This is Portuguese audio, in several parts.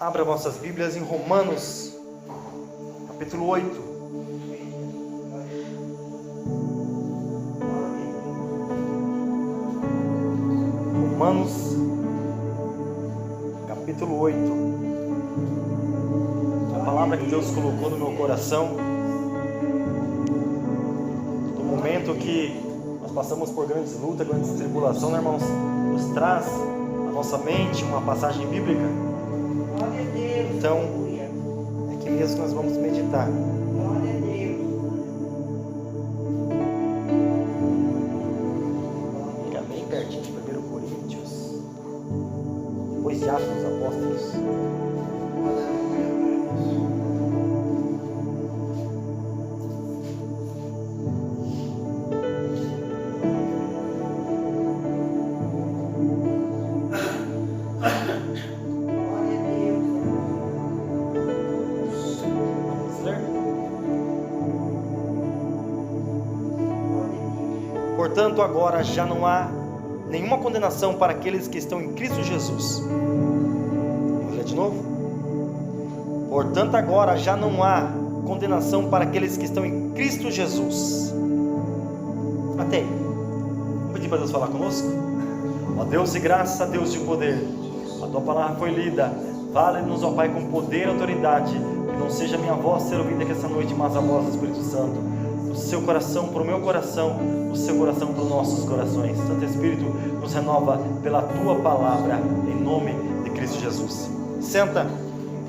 Abra vossas Bíblias em Romanos, capítulo 8. Romanos, capítulo 8. A palavra que Deus colocou no meu coração, no momento que nós passamos por grandes lutas, grandes tribulações, né, irmãos? Nos traz à nossa mente uma passagem bíblica. Então, é aqui mesmo que nós vamos meditar. Fica bem pertinho de 1 Coríntios, depois de Atos dos Apóstolos. Portanto, agora já não há nenhuma condenação para aqueles que estão em Cristo Jesus. Vou ler de novo. Portanto, agora já não há condenação para aqueles que estão em Cristo Jesus. Até aí. Vou pedir para Deus falar conosco. Ó Deus de graça, Deus de poder, a tua palavra foi lida. Vale-nos, ó Pai, com poder e autoridade. Que não seja minha voz ser ouvida aqui essa noite, mas a voz do Espírito Santo. Do seu coração para o meu coração, do seu coração para os nossos corações. Santo Espírito, nos renova pela tua palavra, em nome de Cristo Jesus. Senta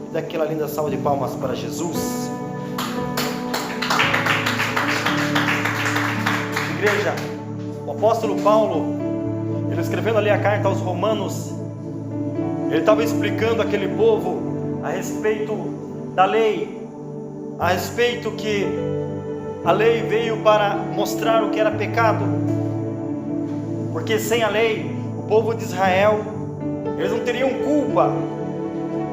e dá aquela linda salva de palmas para Jesus. Igreja, o apóstolo Paulo, ele escrevendo ali a carta aos Romanos, ele estava explicando àquele povo a respeito da lei, a respeito que a lei veio para mostrar o que era pecado, porque sem a lei, o povo de Israel, eles não teriam culpa.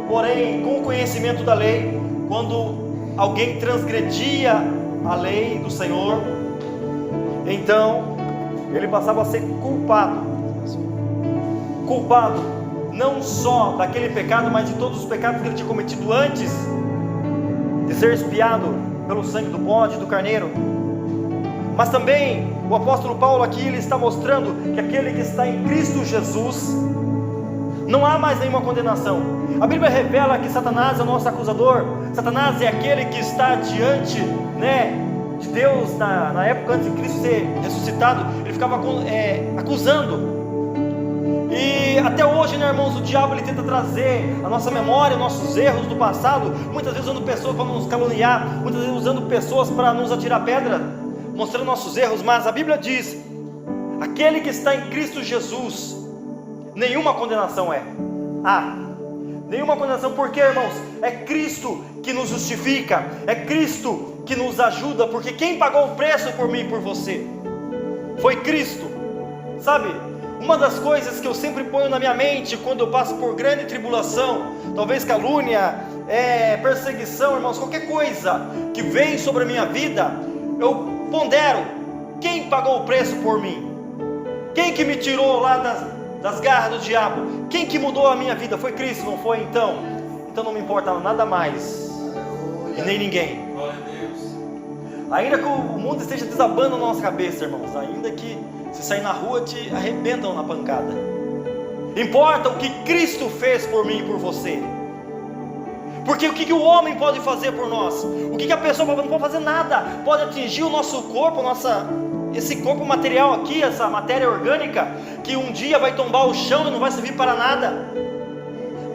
Porém, com o conhecimento da lei, quando alguém transgredia a lei do Senhor, então, ele passava a ser culpado não só daquele pecado, mas de todos os pecados que ele tinha cometido antes de ser expiado pelo sangue do bode e do carneiro. Mas também o apóstolo Paulo aqui, ele está mostrando que aquele que está em Cristo Jesus, não há mais nenhuma condenação. A Bíblia revela que Satanás é o nosso acusador. Satanás é aquele que está diante, de Deus na época antes de Cristo ser ressuscitado. Ele ficava acusando. E até hoje, irmãos, o diabo ele tenta trazer a nossa memória, nossos erros do passado, muitas vezes usando pessoas para nos caluniar, muitas vezes usando pessoas para nos atirar pedra, mostrando nossos erros. Mas a Bíblia diz: aquele que está em Cristo Jesus, nenhuma condenação é. Nenhuma condenação. Porque, irmãos, é Cristo que nos justifica, é Cristo que nos ajuda, porque quem pagou o preço por mim e por você foi Cristo. Sabe, uma das coisas que eu sempre ponho na minha mente quando eu passo por grande tribulação, talvez calúnia, perseguição, irmãos, qualquer coisa que vem sobre a minha vida, eu pondero: quem pagou o preço por mim? Quem que me tirou lá das garras do diabo? Quem que mudou a minha vida? Foi Cristo, não foi? Então não me importa nada mais e nem ninguém. Ainda que o mundo esteja desabando na nossa cabeça, irmãos, ainda que se sair na rua te arrebentam na pancada, importa o que Cristo fez por mim e por você. Porque o que o homem pode fazer por nós? O que a pessoa não pode fazer? Nada. Pode atingir o nosso corpo, esse corpo material aqui, essa matéria orgânica, que um dia vai tombar o chão e não vai servir para nada.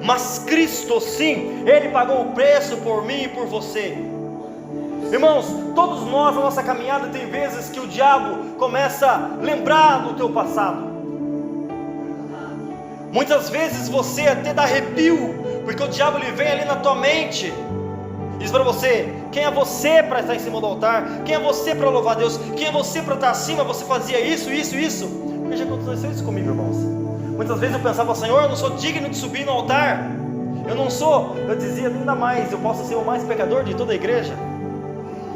Mas Cristo, sim, Ele pagou o preço por mim e por você. Irmãos, todos nós na nossa caminhada tem vezes que o diabo começa a lembrar do teu passado. Muitas vezes você até dá arrepio, porque o diabo ele vem ali na tua mente, diz para você: quem é você para estar em cima do altar? Quem é você para louvar a Deus? Quem é você para estar acima? Você fazia isso. Porque já aconteceu isso comigo, irmãos. Muitas vezes eu pensava: Senhor, eu não sou digno de subir no altar. Eu dizia ainda mais: eu posso ser o mais pecador de toda a igreja.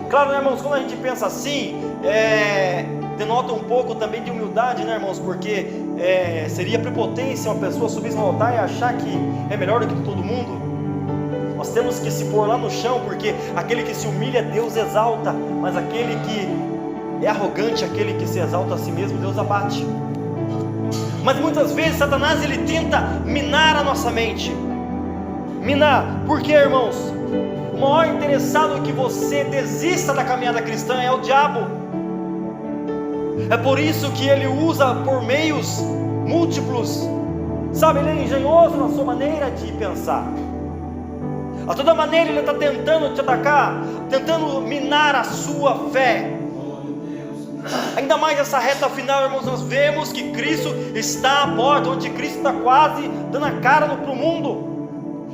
Claro, né, irmãos, quando a gente pensa assim, denota um pouco também de humildade, né, irmãos? Porque seria prepotência uma pessoa subir no altar e achar que é melhor do que todo mundo. Nós temos que se pôr lá no chão, porque aquele que se humilha, Deus exalta, mas aquele que é arrogante, aquele que se exalta a si mesmo, Deus abate. Mas muitas vezes Satanás ele tenta minar a nossa mente. Minar, por quê, irmãos? O maior interessado que você desista da caminhada cristã é o diabo. É por isso que ele usa por meios múltiplos. Sabe, ele é engenhoso na sua maneira de pensar. A toda maneira ele está tentando te atacar, tentando minar a sua fé. Ainda mais essa reta final, irmãos, nós vemos que Cristo está à porta, onde Cristo está quase dando a cara para o mundo.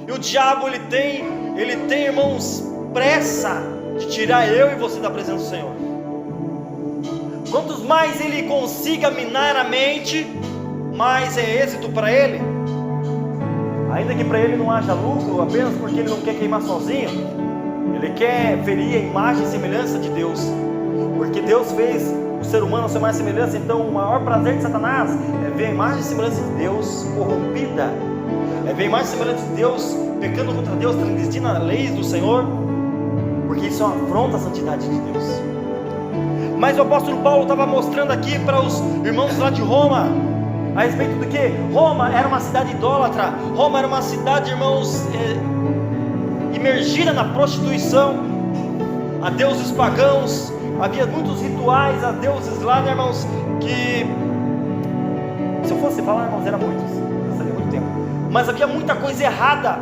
E o diabo ele tem, irmãos, pressa de tirar eu e você da presença do Senhor. Quantos mais ele consiga minar a mente, mais é êxito para ele. Ainda que para ele não haja lucro, apenas porque ele não quer queimar sozinho, ele quer ferir a imagem e semelhança de Deus, porque Deus fez o ser humano a sua imagem e semelhança. Então o maior prazer de Satanás é ver a imagem e semelhança de Deus corrompida, é ver a imagem e semelhança de Deus pecando contra Deus, transgredindo as leis do Senhor, porque isso é uma afronta à santidade de Deus. Mas o apóstolo Paulo estava mostrando aqui para os irmãos lá de Roma, a respeito do que? Roma era uma cidade idólatra. Roma era uma cidade, irmãos, imergida na prostituição, a deuses pagãos. Havia muitos rituais a deuses lá, né, irmãos, que, se eu fosse falar, irmãos, eram muitos, passaria muito tempo. Mas havia muita coisa errada.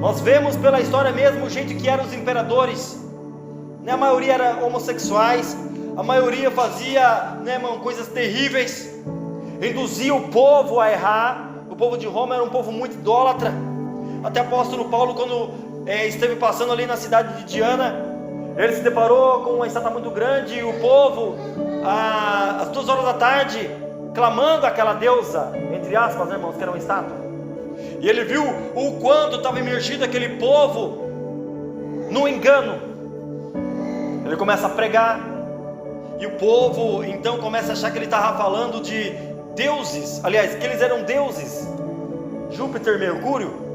Nós vemos pela história mesmo o jeito que eram os imperadores, né? A maioria era homossexuais, a maioria fazia, né, irmão, coisas terríveis, induzia o povo a errar. O povo de Roma era um povo muito idólatra. Até o apóstolo Paulo, quando esteve passando ali na cidade de Diana, ele se deparou com uma estátua muito grande, e o povo, às 2 horas da tarde, clamando aquela deusa, entre aspas, né, irmãos, que era uma estátua. E ele viu o quanto estava imergido aquele povo no engano. Ele começa a pregar, e o povo então começa a achar que ele estava falando de deuses, aliás, que eles eram deuses, Júpiter, Mercúrio.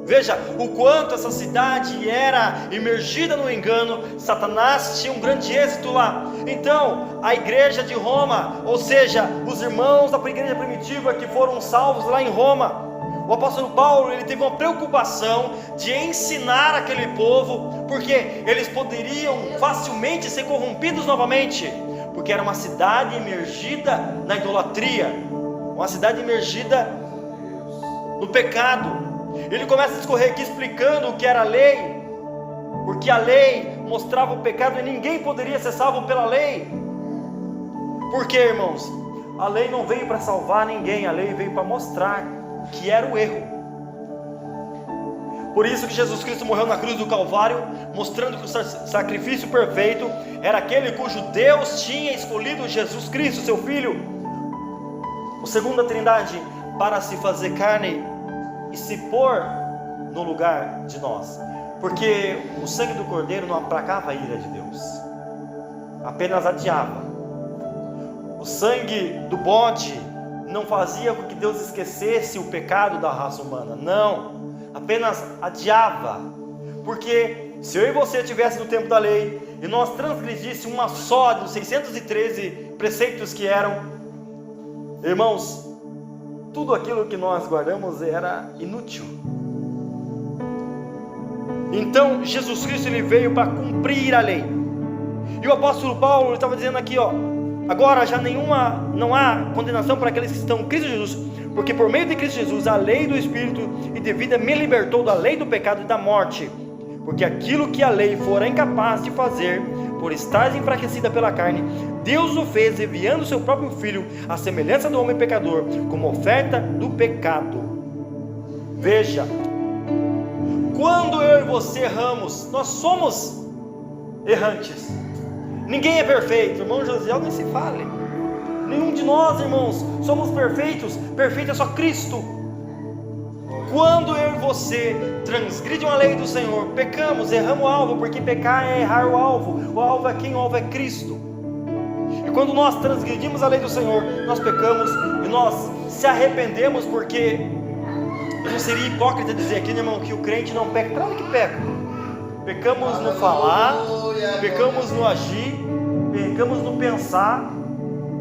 Veja o quanto essa cidade era imergida no engano. Satanás tinha um grande êxito lá. Então a igreja de Roma, ou seja, os irmãos da igreja primitiva que foram salvos lá em Roma, o apóstolo Paulo ele teve uma preocupação de ensinar aquele povo, porque eles poderiam facilmente ser corrompidos novamente, porque era uma cidade imergida na idolatria, uma cidade imergida no pecado. Ele começa a discorrer aqui explicando o que era a lei, porque a lei mostrava o pecado e ninguém poderia ser salvo pela lei. Por quê, irmãos? A lei não veio para salvar ninguém, a lei veio para mostrar o que era o erro. Por isso que Jesus Cristo morreu na cruz do Calvário, mostrando que o sacrifício perfeito era aquele cujo Deus tinha escolhido Jesus Cristo, seu Filho, o segundo da Trindade, para se fazer carne e se pôr no lugar de nós. Porque o sangue do Cordeiro não aplacava a ira de Deus, apenas adiava. O sangue do bode não fazia com que Deus esquecesse o pecado da raça humana, não, apenas adiava. Porque se eu e você estivesse no tempo da lei e nós transgredíssemos uma só dos 613 preceitos que eram, irmãos, tudo aquilo que nós guardamos era inútil. Então Jesus Cristo ele veio para cumprir a lei. E o apóstolo Paulo estava dizendo aqui, ó: agora já não há condenação para aqueles que estão em Cristo Jesus, porque por meio de Cristo Jesus a lei do Espírito e de vida me libertou da lei do pecado e da morte. Porque aquilo que a lei fora incapaz de fazer, por estar enfraquecida pela carne, Deus o fez enviando seu próprio Filho, à semelhança do homem pecador, como oferta do pecado. Veja, quando eu e você erramos, nós somos errantes. Ninguém é perfeito, irmão Josiel, nem se fale. Nenhum de nós, irmãos, somos perfeitos. Perfeito é só Cristo. Quando eu e você transgridem a lei do Senhor, pecamos, erramos o alvo, porque pecar é errar o alvo. O alvo é quem? O alvo é Cristo. E quando nós transgredimos a lei do Senhor, nós pecamos e nós se arrependemos, porque não seria hipócrita dizer aqui, né, irmão, que o crente não peca. Claro que peca. Pecamos no falar, pecamos no agir, pecamos no pensar.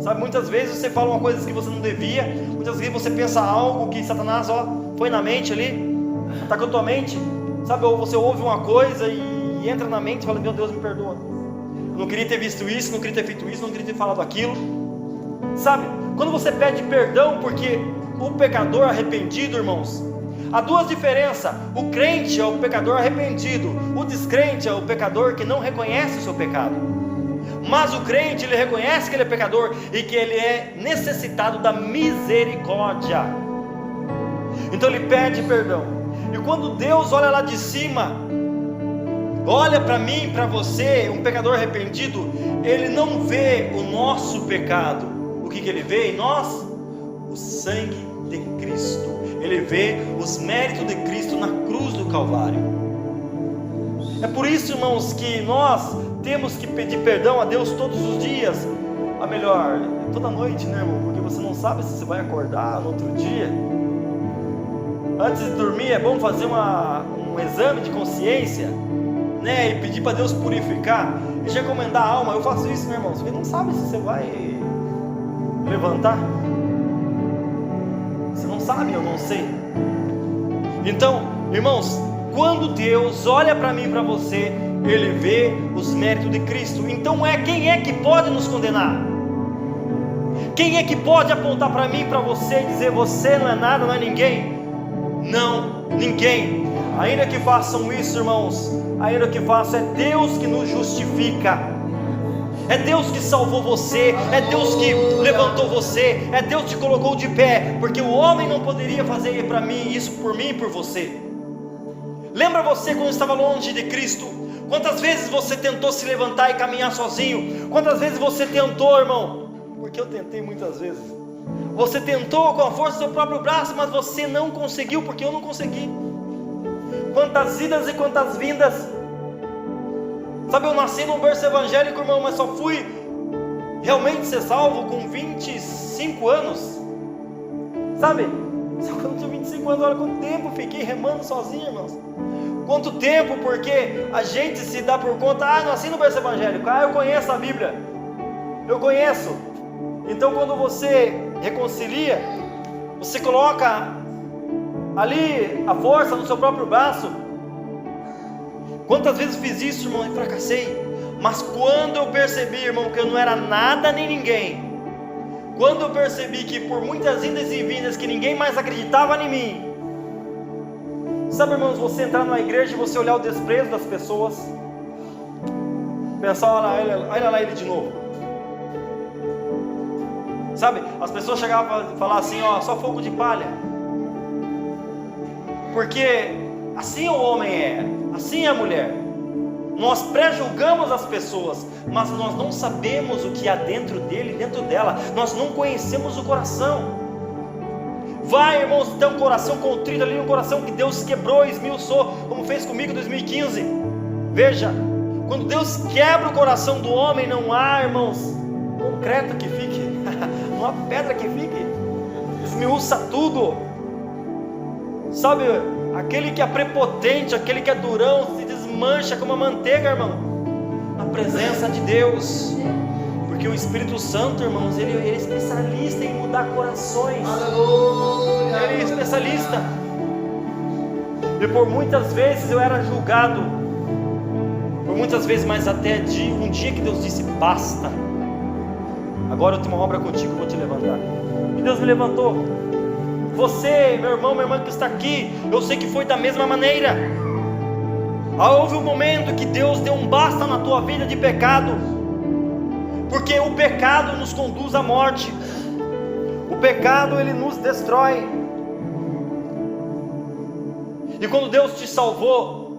Sabe, muitas vezes você fala uma coisa que você não devia, muitas vezes você pensa algo que Satanás foi na mente ali, atacou tua mente, sabe, ou você ouve uma coisa e entra na mente e fala, meu Deus, me perdoa, eu não queria ter visto isso, não queria ter feito isso, não queria ter falado aquilo. Sabe, quando você pede perdão, porque o pecador arrependido, irmãos, há duas diferenças: o crente é o pecador arrependido, o descrente é o pecador que não reconhece o seu pecado. Mas o crente, ele reconhece que ele é pecador e que ele é necessitado da misericórdia. Então ele pede perdão. E quando Deus olha lá de cima, olha para mim, para você, um pecador arrependido, ele não vê o nosso pecado. O que ele vê em nós? O sangue de Cristo. Ele vê os méritos de Cristo na cruz do Calvário. É por isso, irmãos, que nós temos que pedir perdão a Deus todos os dias. Ou melhor, toda noite, né, irmão? Porque você não sabe se você vai acordar no outro dia. Antes de dormir é bom fazer um exame de consciência, né? E pedir para Deus purificar e recomendar a alma. Eu faço isso, meu irmão. Você não sabe se você vai levantar. Você não sabe, eu não sei. Então, irmãos, quando Deus olha para mim e para você, Ele vê os méritos de Cristo. Então quem é que pode nos condenar? Quem é que pode apontar para mim e para você e dizer, você não é nada, não é ninguém? Não, ninguém. Ainda que façam isso, irmãos, ainda que façam, é Deus que nos justifica. É Deus que salvou você, é Deus que levantou você, é Deus que te colocou de pé, porque o homem não poderia fazer para mim isso por mim e por você. Lembra você quando estava longe de Cristo? Quantas vezes você tentou se levantar e caminhar sozinho? Quantas vezes você tentou, irmão? Porque eu tentei muitas vezes. Você tentou com a força do seu próprio braço, mas você não conseguiu, porque eu não consegui. Quantas idas e quantas vindas. Sabe, eu nasci num berço evangélico, irmão, mas só fui realmente ser salvo com 25 anos. Sabe? Só quando eu tinha 25 anos, olha quanto tempo fiquei remando sozinho, irmãos. Quanto tempo, porque a gente se dá por conta, nasci no berço evangélico, eu conheço a Bíblia, eu conheço. Então quando você reconcilia, você coloca ali a força no seu próprio braço. Quantas vezes fiz isso, irmão, e fracassei. Mas quando eu percebi, irmão, que eu não era nada nem ninguém, quando eu percebi que por muitas indas e vindas que ninguém mais acreditava em mim. Sabe, irmãos, você entrar numa igreja e você olhar o desprezo das pessoas, pensar, olha lá ele de novo. Sabe, as pessoas chegavam a falar assim, só fogo de palha. Porque assim o homem é, assim é a mulher. Nós pré-julgamos as pessoas, mas nós não sabemos o que há dentro dele, dentro dela. Nós não conhecemos o coração. Vai, irmãos, ter um coração contrito ali, um coração que Deus quebrou, esmiuçou, como fez comigo em 2015. Veja, quando Deus quebra o coração do homem, não há, irmãos, concreto que fique, não há pedra que fique, esmiuça tudo. Sabe, aquele que é prepotente, aquele que é durão, se desmancha como a manteiga, irmão, na presença de Deus. Porque o Espírito Santo, irmãos, ele é especialista em mudar corações. Ele é especialista. E por muitas vezes eu era julgado, por muitas vezes, mas até um dia que Deus disse, basta, agora eu tenho uma obra contigo, vou te levantar. E Deus me levantou. Você, meu irmão, minha irmã que está aqui, eu sei que foi da mesma maneira. Houve um momento que Deus deu um basta na tua vida de pecado, porque o pecado nos conduz à morte. O pecado, ele nos destrói. E quando Deus te salvou,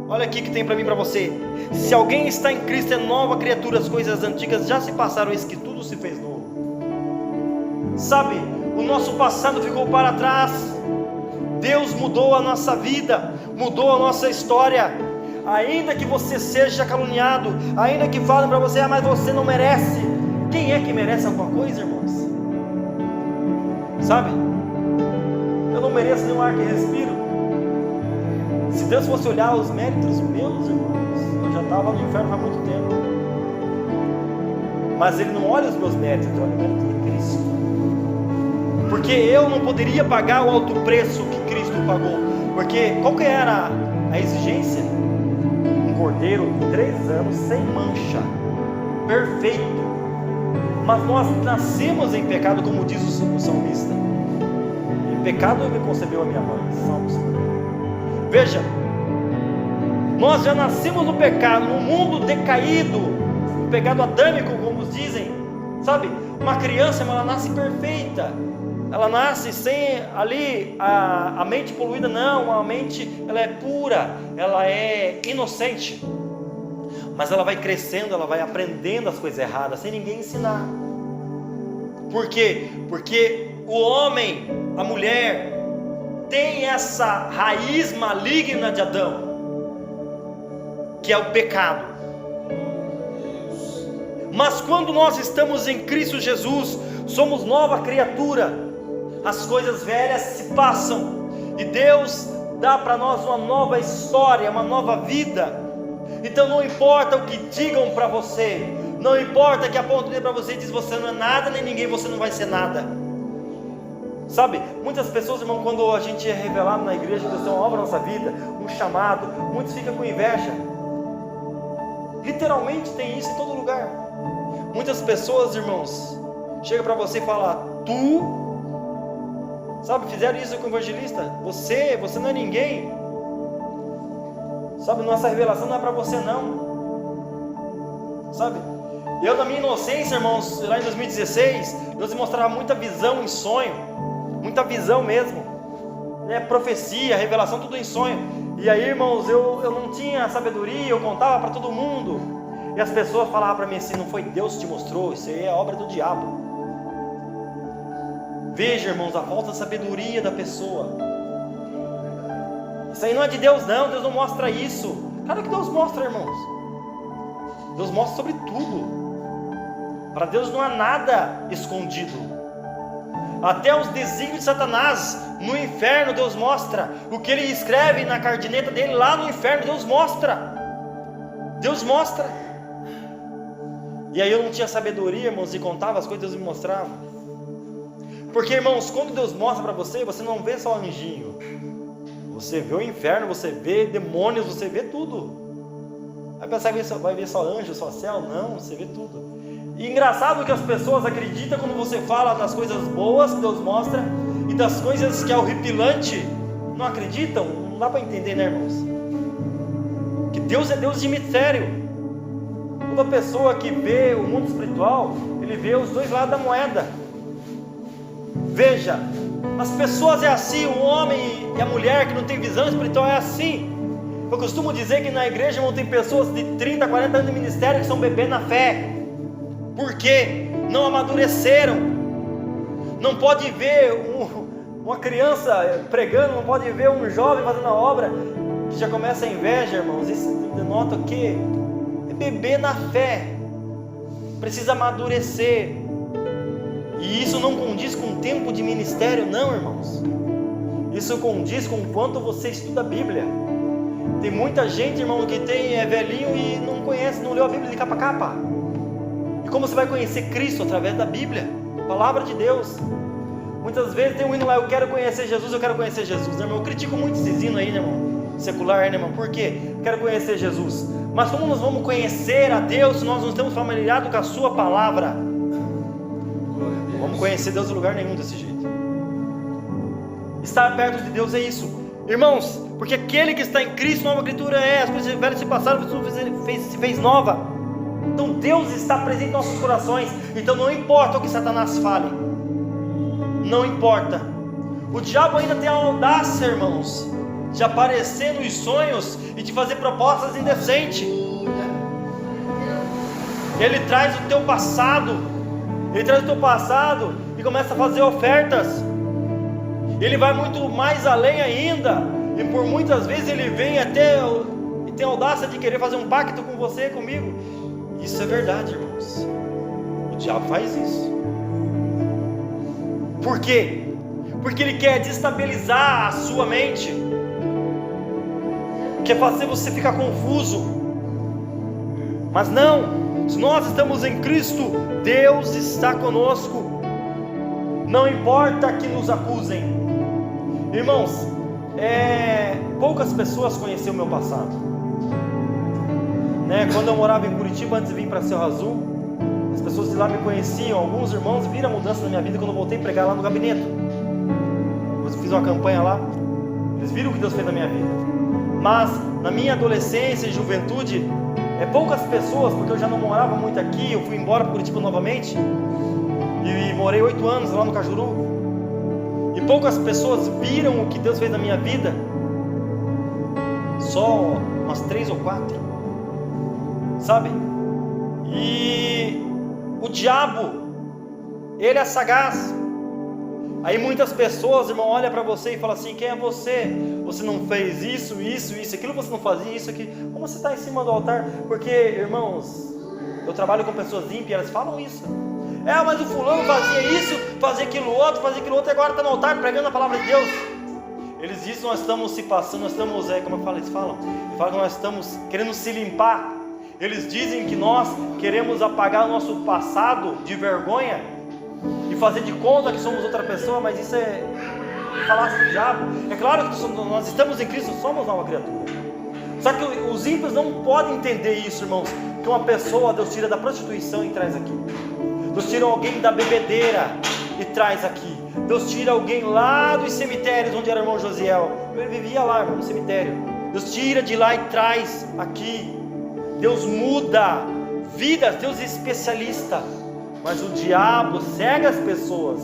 olha aqui que tem para mim e para você. Se alguém está em Cristo, é nova criatura, as coisas antigas já se passaram, eis que tudo se fez novo. Sabe, o nosso passado ficou para trás. Deus mudou a nossa vida, mudou a nossa história. Ainda que você seja caluniado, ainda que falem para você, mas você não merece. Quem é que merece alguma coisa, irmãos? Sabe? eu não mereço nenhum ar que respiro. Se Deus fosse olhar os méritos meus, irmãos, eu já estava no inferno há muito tempo. Mas Ele não olha os meus méritos, Ele olha o mérito de Cristo. Porque eu não poderia pagar o alto preço que Cristo pagou. Porque qual que era a exigência? Um cordeiro de 3 anos, sem mancha, perfeito. Mas nós nascemos em pecado, como diz o salmista. Em pecado me concebeu a minha mãe. Salmos. Veja, nós já nascemos no pecado, no mundo decaído, no pecado adâmico, como dizem. Sabe, uma criança, ela nasce perfeita. Ela nasce sem ali a mente poluída, não, a mente ela é pura, ela é inocente. Mas ela vai crescendo, ela vai aprendendo as coisas erradas, sem ninguém ensinar. Por quê? Porque o homem, a mulher, tem essa raiz maligna de Adão, que é o pecado. Mas quando nós estamos em Cristo Jesus, somos nova criatura. As coisas velhas se passam e Deus dá para nós uma nova história, uma nova vida. Então não importa o que digam para você, não importa que apontem para você e diz você não é nada nem ninguém, você não vai ser nada. Sabe, muitas pessoas, irmão, quando a gente é revelado na igreja, Deus tem uma obra na nossa vida, um chamado, muitos ficam com inveja. Literalmente tem isso em todo lugar. Muitas pessoas, irmãos, chegam para você e falam, tu... Sabe, fizeram isso com o evangelista. Você não é ninguém. Sabe, nossa revelação não é para você não. Sabe, eu na minha inocência, irmãos, lá em 2016, Deus me mostrava muita visão em sonho. Muita visão mesmo, né? Profecia, revelação, tudo em sonho. E aí, irmãos, eu não tinha sabedoria, eu contava para todo mundo. E as pessoas falavam para mim assim, não foi Deus que te mostrou, isso aí é obra do diabo. Veja, irmãos, a falta de sabedoria da pessoa. Isso aí não é de Deus não, Deus não mostra isso. Claro que Deus mostra, irmãos. Deus mostra sobre tudo. Para Deus não há nada escondido. Até os desígnios de Satanás no inferno Deus mostra. O que ele escreve na caderneta dele lá no inferno Deus mostra. Deus mostra. E aí eu não tinha sabedoria, irmãos, e contava as coisas que Deus me mostrava. Porque, irmãos, quando Deus mostra para você, você não vê só anjinho. Você vê o inferno, você vê demônios, você vê tudo. Vai pensar que vai ver só anjo, só céu? Não, você vê tudo. E engraçado que as pessoas acreditam quando você fala das coisas boas que Deus mostra e das coisas que é horripilante, não acreditam? Não dá para entender, né, irmãos? Que Deus é Deus de mistério. Toda pessoa que vê o mundo espiritual, ele vê os dois lados da moeda. Veja, as pessoas é assim, o homem e a mulher que não tem visão espiritual é assim. Eu costumo dizer que na igreja, irmão, tem pessoas de 30, 40 anos de ministério que são bebês na fé. Por quê? Não amadureceram. Não pode ver uma criança pregando, não pode ver um jovem fazendo a obra, que já começa a inveja, irmãos. Isso denota o quê? É bebê na fé. Precisa amadurecer. E isso não condiz com o tempo de ministério, não, irmãos. Isso condiz com o quanto você estuda a Bíblia. Tem muita gente, irmão, que é velhinho e não conhece, não leu a Bíblia de capa a capa. E como você vai conhecer Cristo? Através da Bíblia, Palavra de Deus. Muitas vezes tem um hino lá, eu quero conhecer Jesus, eu quero conhecer Jesus, né, irmão? Eu critico muito esses hinos aí, né, irmão? Secular, né, irmão? Por quê? Eu quero conhecer Jesus. Mas como nós vamos conhecer a Deus se nós não estamos familiarizados com a sua palavra? Não vamos conhecer Deus em lugar nenhum desse jeito. Estar perto de Deus é isso, irmãos, porque aquele que está em Cristo, nova criatura é, as coisas velhas se passaram, se fez nova. Então Deus está presente em nossos corações. Então não importa o que Satanás fale, não importa. O diabo ainda tem a audácia, irmãos, de aparecer nos sonhos e de fazer propostas indecentes. Ele traz o teu passado, e começa a fazer ofertas. Ele vai muito mais além ainda, e por muitas vezes ele vem até e tem a audácia de querer fazer um pacto com você, comigo. Isso é verdade, irmãos. O diabo faz isso. Por quê? porque ele quer destabilizar a sua mente, quer fazer você ficar confuso. Mas não, se nós estamos em Cristo, Deus está conosco, não importa que nos acusem. Irmãos, poucas pessoas conheciam o meu passado, né? Quando eu morava em Curitiba, antes de vir para Cerro Azul, as pessoas de lá me conheciam. Alguns irmãos viram a mudança na minha vida quando eu voltei a pregar lá no gabinete. Eu fiz uma campanha lá, eles viram o que Deus fez na minha vida. Mas na minha adolescência e juventude, poucas pessoas, porque eu já não morava muito aqui, eu fui embora para Curitiba novamente e morei 8 anos lá no Cajuru, e poucas pessoas viram o que Deus fez na minha vida. Só umas 3 ou 4, sabe? E o diabo, ele é sagaz. Aí muitas pessoas, irmão, olham para você e falam assim: quem é você? Você não fez isso, isso, isso, aquilo, você não fazia isso aqui. Como você está em cima do altar? Porque, irmãos, eu trabalho com pessoas ímpias, elas falam isso. Mas o fulano fazia isso, fazia aquilo outro, e agora está no altar pregando a palavra de Deus. Eles dizem que nós estamos se passando, nós estamos, como eu falo, eles falam que nós estamos querendo se limpar. Eles dizem que nós queremos apagar o nosso passado de vergonha e fazer de conta que somos outra pessoa, mas isso é falácia do diabo. É claro que nós estamos em Cristo, somos nova criatura. Só que os ímpios não podem entender isso, irmãos, que uma pessoa Deus tira da prostituição e traz aqui. Deus tira alguém da bebedeira e traz aqui. Deus tira alguém lá dos cemitérios onde era o irmão Josiel. Ele vivia lá, irmão, no cemitério. Deus tira de lá e traz aqui. Deus muda vidas, Deus é especialista. Mas o diabo cega as pessoas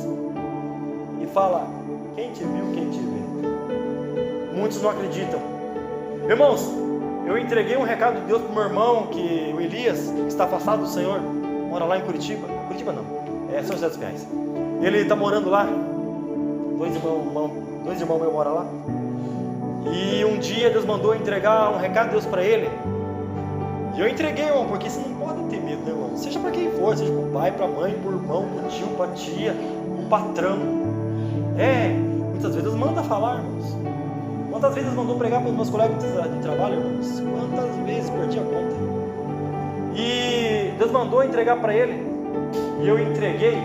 e fala: quem te viu, quem te vê. Muitos não acreditam. Irmãos, eu entreguei um recado de Deus para o meu irmão, o Elias, que está afastado do Senhor, mora lá em Curitiba. Curitiba não, é São José dos Pinhais. Ele está morando lá. Dois irmãos meus moram lá. E um dia Deus mandou entregar um recado de Deus para ele. E eu entreguei, irmão, porque você não pode ter medo, né, irmão? Seja para quem for, seja para o pai, para a mãe, para o irmão, para o tio, para a tia, para o patrão. Muitas vezes Deus manda falar, irmãos. Quantas vezes Deus mandou pregar para os meus colegas de trabalho, irmãos? Quantas vezes perdi a conta. E Deus mandou entregar para ele. E eu entreguei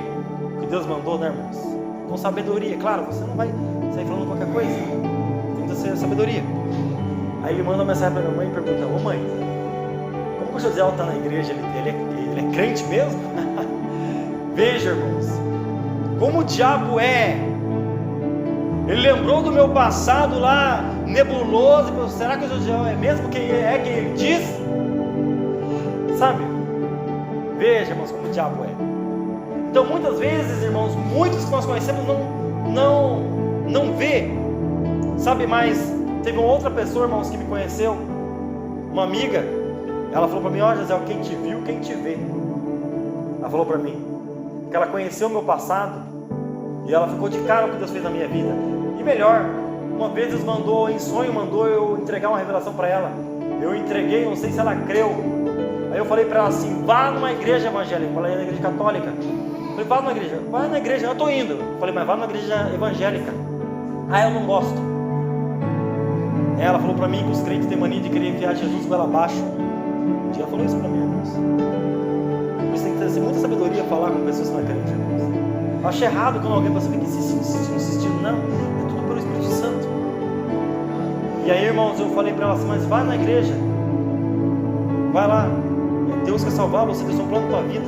o que Deus mandou, né, irmãos? Com sabedoria, claro, você não vai sair falando qualquer coisa. Tem que ter sabedoria. Aí ele manda uma mensagem para minha mãe e pergunta: ô mãe, como que o José está na igreja? Ele é crente mesmo? Veja, irmãos, como o diabo é. Ele lembrou do meu passado lá, nebuloso. Será que o José é mesmo quem ele diz? Sabe? Veja, irmãos, como o diabo é. Então muitas vezes, irmãos, muitos que nós conhecemos não vê, sabe? Mas teve uma outra pessoa, irmãos, que me conheceu, uma amiga. Ela falou para mim: ó, José, quem te viu, quem te vê. Ela falou para mim que ela conheceu o meu passado e ela ficou de cara com o que Deus fez na minha vida. E melhor, uma vez Deus mandou em sonho, mandou eu entregar uma revelação para ela. Eu entreguei, não sei se ela creu. Aí eu falei para ela assim: vá numa igreja evangélica. Ela ia na igreja católica. Eu falei: vá numa igreja. Vai na igreja, eu estou indo. Eu falei: mas vá numa igreja evangélica. Eu não gosto. Ela falou para mim que os crentes têm mania de querer enfiar Jesus goela abaixo. Um dia ela falou isso para mim, irmãos. Por isso tem que ter muita sabedoria falar com pessoas que não acreditam, irmãos. Eu acho errado quando alguém fica insistindo. Não, é tudo pelo Espírito Santo. E aí, irmãos, eu falei para ela assim: mas vai na igreja. Vai lá. Deus quer salvar você, Deus tem um plano para a tua vida.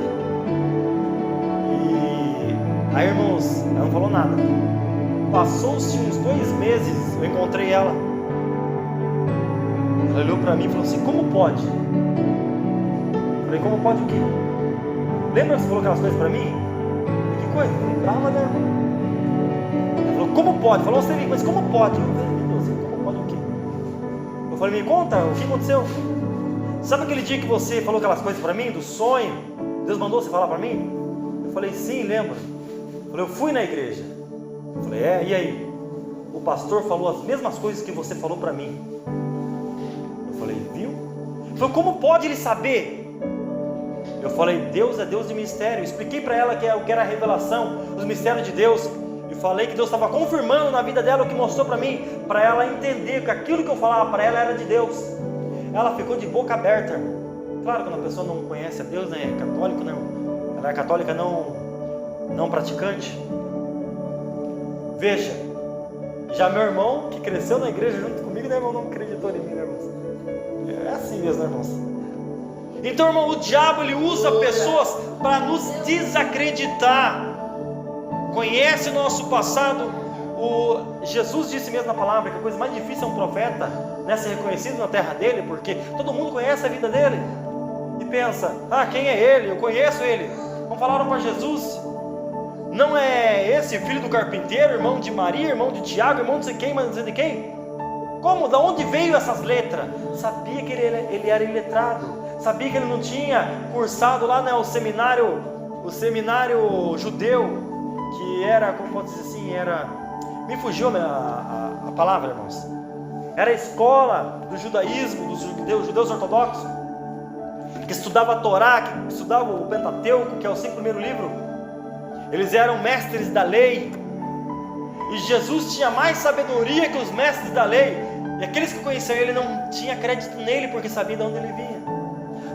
E aí, irmãos, ela não falou nada. Passou-se uns 2 meses, eu encontrei ela. Ela olhou para mim e falou assim: como pode? Eu falei: como pode o quê? Lembra que você falou aquelas coisas para mim? Que coisa? Eu lembrava, né, irmão? Ela falou: como pode? Falou assim: mas como pode? Eu falei: meu Deus, como pode o quê? Eu falei: me conta, o que aconteceu? Sabe aquele dia que você falou aquelas coisas para mim, do sonho? Deus mandou você falar para mim? Eu falei: sim, lembro. Eu falei: eu fui na igreja. Eu falei: e aí? O pastor falou as mesmas coisas que você falou para mim. Eu falei: viu? Ele falou: como pode ele saber? Eu falei: Deus é Deus de mistério. Eu expliquei para ela que era a revelação, os mistérios de Deus. E falei que Deus estava confirmando na vida dela o que mostrou para mim, para ela entender que aquilo que eu falava para ela era de Deus. Ela ficou de boca aberta, irmão. Claro, quando a pessoa não conhece a Deus, né, é católico, né, ela é católica não praticante. Veja, já meu irmão, que cresceu na igreja junto comigo, né, irmão, não acreditou em mim, né, irmãos? É assim mesmo, né, irmãos? Então, irmão, o diabo, ele usa pessoas para nos desacreditar. Conhece o nosso passado. Jesus disse mesmo na palavra que a coisa mais difícil é um profeta, né, ser reconhecido na terra dele, porque todo mundo conhece a vida dele e pensa, quem é ele? Eu conheço ele. Não falaram para Jesus: não é esse filho do carpinteiro, irmão de Maria, irmão de Tiago, irmão de não sei quem, mas não sei de quem? Como? Da onde veio essas letras? Sabia que ele era iletrado, sabia que ele não tinha cursado lá, né, o seminário judeu, que era, como pode dizer assim, me fugiu a palavra, irmãos. Era a escola do judaísmo, dos judeus ortodoxos, que estudava a Torá, que estudava o Pentateuco, que é os 5 primeiros livros. Eles eram mestres da lei, e Jesus tinha mais sabedoria que os mestres da lei, e aqueles que conheciam ele não tinham crédito nele, porque sabiam de onde ele vinha,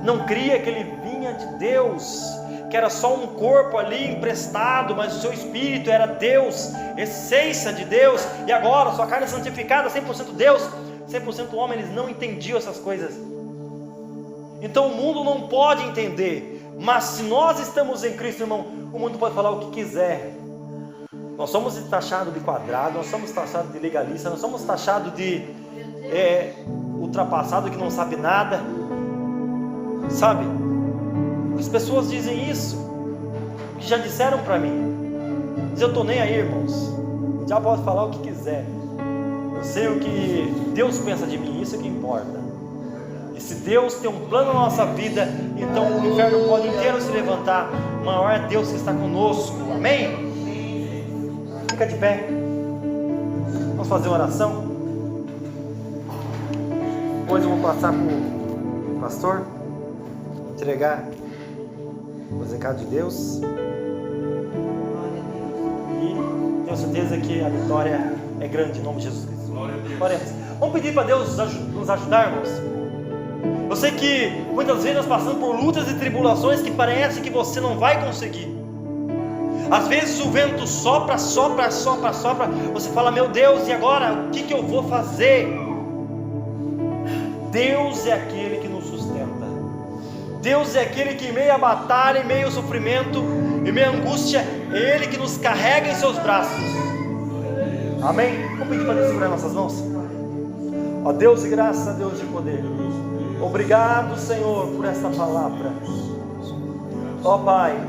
não cria que ele vinha de Deus, que era só um corpo ali emprestado, mas o seu espírito era Deus, essência de Deus, e agora sua carne é santificada, 100% Deus, 100% homem. Eles não entendiam essas coisas. Então o mundo não pode entender, mas se nós estamos em Cristo, irmão, o mundo pode falar o que quiser. Nós somos taxados de quadrado, nós somos taxados de legalista, nós somos taxados de ultrapassado, que não sabe nada, sabe? As pessoas dizem isso, que já disseram para mim. Mas eu estou nem aí, irmãos. Já pode falar o que quiser. Eu sei o que Deus pensa de mim, isso é que importa. E se Deus tem um plano na nossa vida, então o inferno pode inteiro se levantar. O maior é Deus que está conosco. Amém? Fica de pé. Vamos fazer uma oração. Depois eu vou passar para o pastor entregar os recados de Deus, e tenho certeza que a vitória é grande em nome de Jesus Cristo. Oremos. Vamos pedir para Deus nos ajudar, irmãos. Eu sei que muitas vezes nós passamos por lutas e tribulações que parece que você não vai conseguir. Às vezes o vento sopra, você fala: meu Deus, e agora? O que eu vou fazer? Deus é aquele que nos sustenta. Deus é aquele que em meio à batalha, em meio ao sofrimento, em meio à angústia, é Ele que nos carrega em seus braços. Amém? Vamos pedir para Deus segurar nossas mãos. Ó Deus de graça, Deus de poder, obrigado, Senhor, por esta palavra. Ó Pai,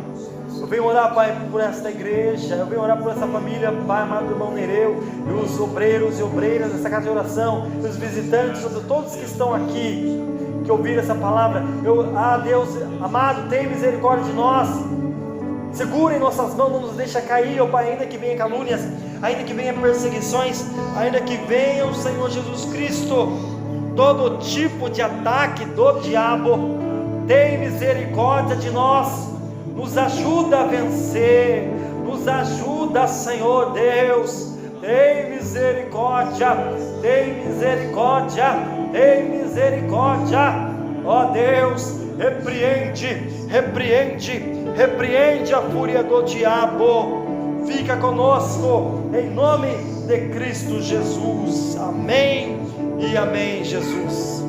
eu venho orar, Pai, por esta igreja, eu venho orar por essa família, Pai amado, irmão Nereu, e os obreiros e obreiras dessa casa de oração, e os visitantes, todos que estão aqui, que ouviram essa palavra. Deus amado, tem misericórdia de nós, segura em nossas mãos, não nos deixa cair, ó Pai, ainda que venham calúnias, ainda que venham perseguições, ainda que venham, Senhor Jesus Cristo, todo tipo de ataque do diabo, tem misericórdia de nós, nos ajuda a vencer, nos ajuda, Senhor Deus, tem misericórdia, tem misericórdia, tem misericórdia, ó Deus, repreende a fúria do diabo, fica conosco, em nome de Cristo Jesus, amém e amém, Jesus.